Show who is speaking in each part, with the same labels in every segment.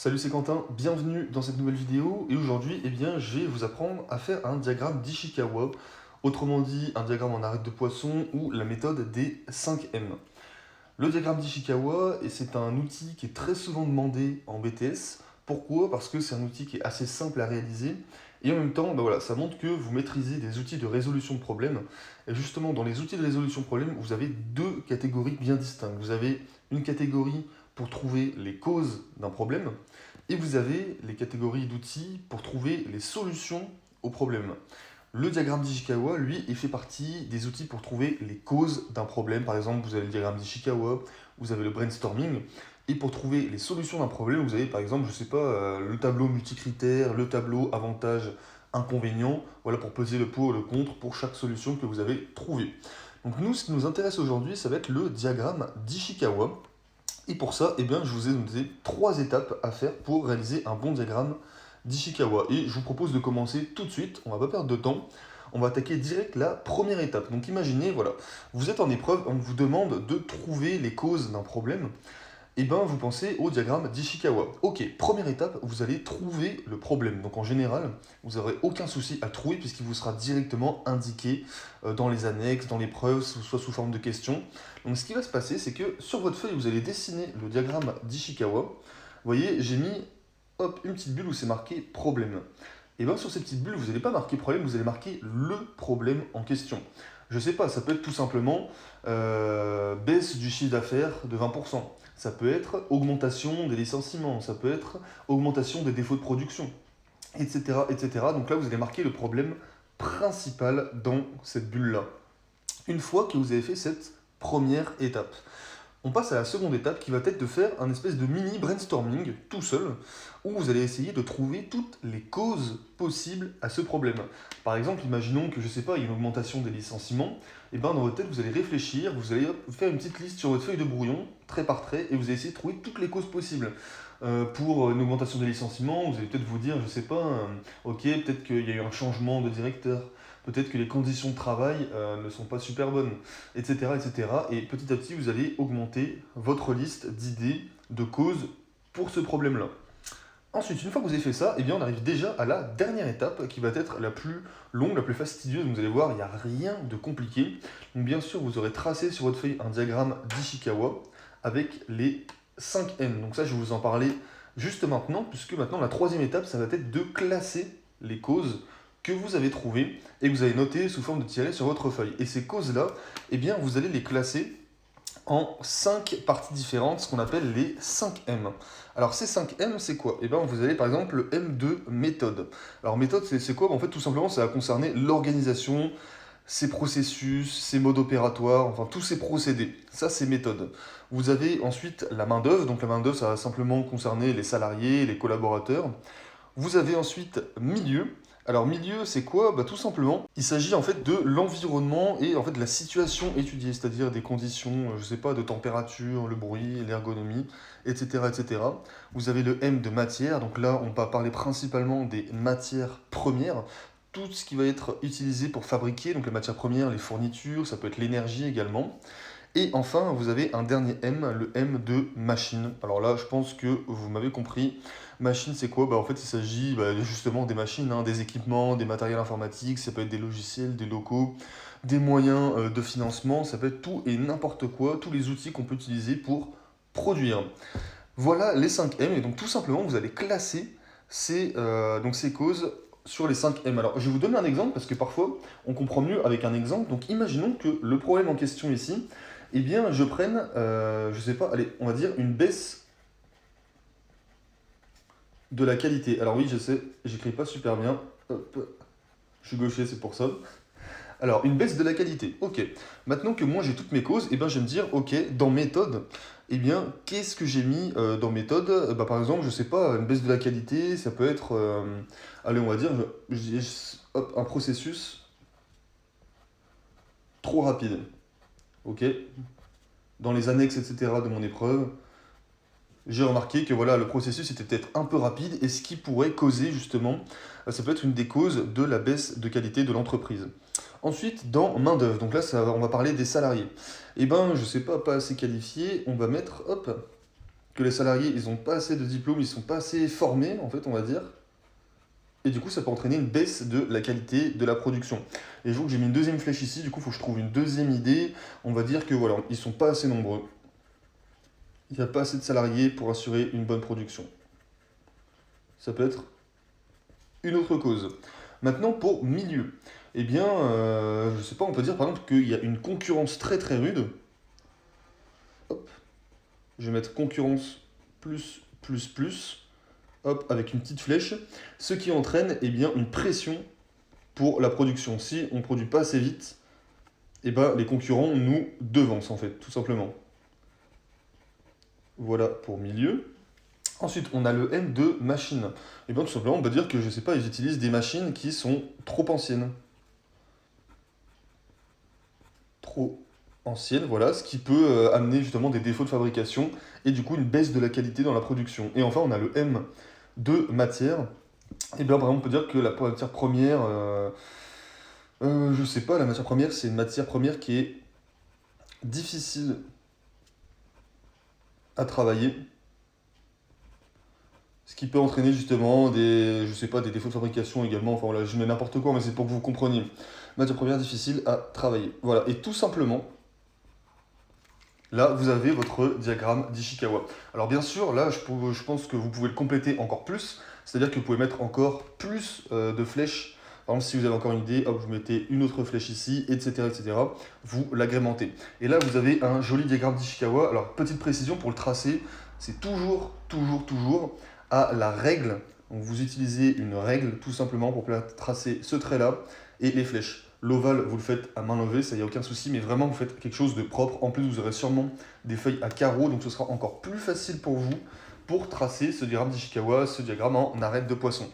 Speaker 1: Salut, c'est Quentin, bienvenue dans cette nouvelle vidéo et aujourd'hui je vais vous apprendre à faire un diagramme d'Ishikawa, autrement dit un diagramme en arête de poisson ou la méthode des 5 M. Le diagramme d'Ishikawa, et c'est un outil qui est très souvent demandé en BTS. Pourquoi? Parce que c'est un outil qui est assez simple à réaliser et en même temps, ça montre que vous maîtrisez des outils de résolution de problèmes. Et justement, dans les outils de résolution de problèmes, vous avez deux catégories bien distinctes. Vous avez une catégorie pour trouver les causes d'un problème et vous avez les catégories d'outils pour trouver les solutions aux problèmes. Le diagramme d'Ishikawa, lui, il fait partie des outils pour trouver les causes d'un problème. Par exemple, vous avez le diagramme d'Ishikawa, vous avez le brainstorming. Et pour trouver les solutions d'un problème, vous avez par exemple, je sais pas, le tableau multicritère, le tableau avantage, inconvénient, voilà pour peser le pour et le contre pour chaque solution que vous avez trouvée. Donc nous, ce qui nous intéresse aujourd'hui, ça va être le diagramme d'Ishikawa. Et pour ça, je vous ai noté 3 étapes à faire pour réaliser un bon diagramme d'Ishikawa. Et je vous propose de commencer tout de suite, on va pas perdre de temps, on va attaquer direct la première étape. Donc imaginez, voilà, vous êtes en épreuve, on vous demande de trouver les causes d'un problème. Vous pensez au diagramme d'Ishikawa. Ok, première étape, vous allez trouver le problème. Donc en général, vous n'aurez aucun souci à le trouver puisqu'il vous sera directement indiqué dans les annexes, dans l'épreuve, soit sous forme de questions. Donc ce qui va se passer, c'est que sur votre feuille, vous allez dessiner le diagramme d'Ishikawa. Vous voyez, j'ai mis une petite bulle où c'est marqué problème. Et bien sur ces petites bulles, vous n'allez pas marquer problème, vous allez marquer le problème en question. Je sais pas, ça peut être tout simplement baisse du chiffre d'affaires de 20%. Ça peut être augmentation des licenciements, ça peut être augmentation des défauts de production, etc., etc. Donc là, vous allez marquer le problème principal dans cette bulle-là. Une fois que vous avez fait cette première étape, on passe à la seconde étape qui va être de faire un espèce de mini brainstorming tout seul où vous allez essayer de trouver toutes les causes possibles à ce problème. Par exemple, imaginons que je sais pas, il y a une augmentation des licenciements, et dans votre tête vous allez réfléchir, vous allez faire une petite liste sur votre feuille de brouillon, trait par trait, et vous allez essayer de trouver toutes les causes possibles. Pour une augmentation des licenciements, vous allez peut-être vous dire, je sais pas, ok, peut-être qu'il y a eu un changement de directeur, peut-être que les conditions de travail ne sont pas super bonnes, etc., etc. Et petit à petit, vous allez augmenter votre liste d'idées, de causes pour ce problème-là. Ensuite, une fois que vous avez fait ça, on arrive déjà à la dernière étape qui va être la plus longue, la plus fastidieuse. Vous allez voir, il n'y a rien de compliqué. Donc bien sûr, vous aurez tracé sur votre feuille un diagramme d'Ishikawa avec les 5 M. Donc ça, je vais vous en parler juste maintenant, puisque maintenant, la troisième étape, ça va être de classer les causes que vous avez trouvées et que vous avez notées sous forme de tiret sur votre feuille. Et ces causes-là, vous allez les classer en 5 parties différentes, ce qu'on appelle les 5 M. Alors ces 5 M, c'est quoi? Vous avez par exemple le M de méthode. Alors méthode, c'est quoi? En fait, tout simplement, ça va concerner l'organisation, ses processus, ses modes opératoires, enfin tous ces procédés. Ça, c'est méthode. Vous avez ensuite la main-d'œuvre. Donc la main-d'œuvre, ça va simplement concerner les salariés, les collaborateurs. Vous avez ensuite milieu. Alors milieu, c'est quoi? Tout simplement, il s'agit en fait de l'environnement et en fait de la situation étudiée, c'est-à-dire des conditions, je sais pas, de température, le bruit, l'ergonomie, etc., etc. Vous avez le M de matière, donc là on va parler principalement des matières premières, tout ce qui va être utilisé pour fabriquer, donc les matières premières, les fournitures, ça peut être l'énergie également. Et enfin, vous avez un dernier M, le M de machine. Alors là, je pense que vous m'avez compris. Machine, c'est quoi? En fait, il s'agit justement des machines, hein, des équipements, des matériels informatiques, ça peut être des logiciels, des locaux, des moyens de financement, ça peut être tout et n'importe quoi, tous les outils qu'on peut utiliser pour produire. Voilà les 5 M, et donc tout simplement, vous allez classer ces causes sur les 5 M. Alors, je vais vous donner un exemple, parce que parfois, on comprend mieux avec un exemple. Donc, imaginons que le problème en question ici, je prenne, je sais pas, allez, on va dire une baisse de la qualité. Alors oui, je sais, j'écris pas super bien. Hop, je suis gaucher, c'est pour ça. Alors, une baisse de la qualité. Ok. Maintenant que moi j'ai toutes mes causes, je vais me dire, ok, dans méthode, qu'est-ce que j'ai mis dans méthode? Par exemple, je sais pas, une baisse de la qualité, ça peut être, allez, on va dire, un processus trop rapide. Ok. Dans les annexes, etc. de mon épreuve, j'ai remarqué que voilà, le processus était peut-être un peu rapide et ce qui pourrait causer justement, ça peut être une des causes de la baisse de qualité de l'entreprise. Ensuite, dans main-d'œuvre, donc là on va parler des salariés. Je sais pas assez qualifié, on va mettre, hop, que les salariés, ils n'ont pas assez de diplômes, ils ne sont pas assez formés, en fait, on va dire. Et du coup, ça peut entraîner une baisse de la qualité de la production. Et je vois que j'ai mis une deuxième flèche ici, du coup, il faut que je trouve une deuxième idée. On va dire que voilà, ils ne sont pas assez nombreux. Il n'y a pas assez de salariés pour assurer une bonne production. Ça peut être une autre cause. Maintenant, pour milieu. Eh bien, je sais pas, on peut dire par exemple qu'il y a une concurrence très très rude. Hop, je vais mettre concurrence plus, plus, plus. Hop, avec une petite flèche. Ce qui entraîne eh bien, une pression pour la production. Si on ne produit pas assez vite, eh ben, les concurrents nous devancent en fait, tout simplement. Voilà pour milieu. Ensuite, on a le M de machine. Et bien tout simplement, on peut dire que, je sais pas, ils utilisent des machines qui sont trop anciennes. Trop anciennes, voilà, ce qui peut amener justement des défauts de fabrication et du coup une baisse de la qualité dans la production. Et enfin, on a le M de matière. Et bien, par exemple, on peut dire que la matière première, je sais pas, la matière première, c'est une matière première qui est difficile à travailler. Ce qui peut entraîner justement des, je sais pas, des défauts de fabrication également. Enfin voilà, je mets n'importe quoi, mais c'est pour que vous compreniez. Matière première difficile à travailler. Voilà, et tout simplement, là, vous avez votre diagramme d'Ishikawa. Alors bien sûr, là, je pense que vous pouvez le compléter encore plus. C'est-à-dire que vous pouvez mettre encore plus de flèches. Par exemple, si vous avez encore une idée, hop, vous mettez une autre flèche ici, etc., etc. Vous l'agrémentez. Et là, vous avez un joli diagramme d'Ishikawa. Alors, petite précision pour le tracer, c'est toujours, toujours, toujours à la règle. Donc, vous utilisez une règle tout simplement pour tracer ce trait-là et les flèches. L'ovale, vous le faites à main levée, ça y a aucun souci, mais vraiment vous faites quelque chose de propre. En plus, vous aurez sûrement des feuilles à carreaux, donc ce sera encore plus facile pour vous pour tracer ce diagramme d'Ishikawa, ce diagramme en arête de poisson.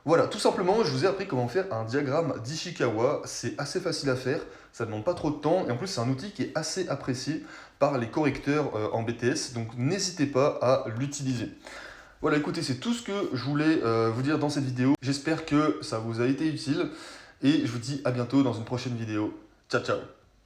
Speaker 1: Voilà, tout simplement, je vous ai appris comment faire un diagramme d'Ishikawa. C'est assez facile à faire, ça ne demande pas trop de temps, et en plus c'est un outil qui est assez apprécié par les correcteurs en BTS, donc n'hésitez pas à l'utiliser. Voilà, écoutez, c'est tout ce que je voulais vous dire dans cette vidéo. J'espère que ça vous a été utile, et je vous dis à bientôt dans une prochaine vidéo. Ciao, ciao!